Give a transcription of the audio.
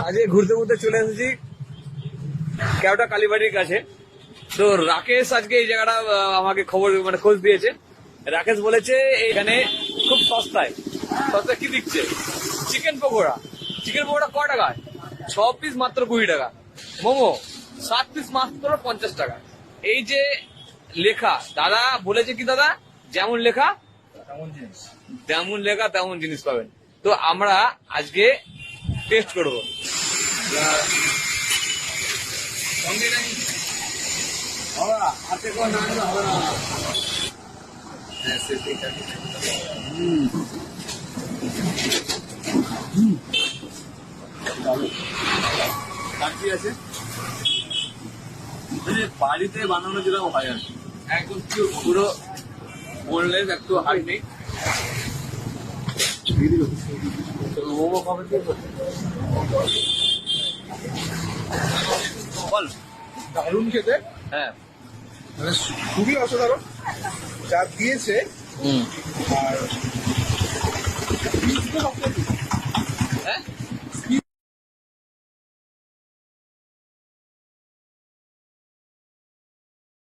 আজকে ঘুরতে ঘুরতে চলে এসেছি কেওটা কালীবাড়ির কাছে। তো রাকেশ আজকে এই জায়গাটা আমাকে খোঁজ দিয়েছে। রাকেশ বলেছে এখানে খুব সস্তায় কি দিচ্ছে চিকেন পকোড়া ক টাকায়? 6 পিস মাত্র 20 টাকা। মোমো 7 পিস মাত্র 50 টাকা। এই যে লেখা, দাদা বলেছে কি দাদা, যেমন লেখা তেমন জিনিস পাবেন। তো আমরা আজকে টেস্ট করবো। হাতে করে না হবে না। আছে বাড়িতে বানানো যেরকম হয় আর একদম পুরো বললে একটু হাই নেই। বল দারুণ খেতে, হ্যাঁ মানে খুবই অসাধারণ যা দিয়েছে। আর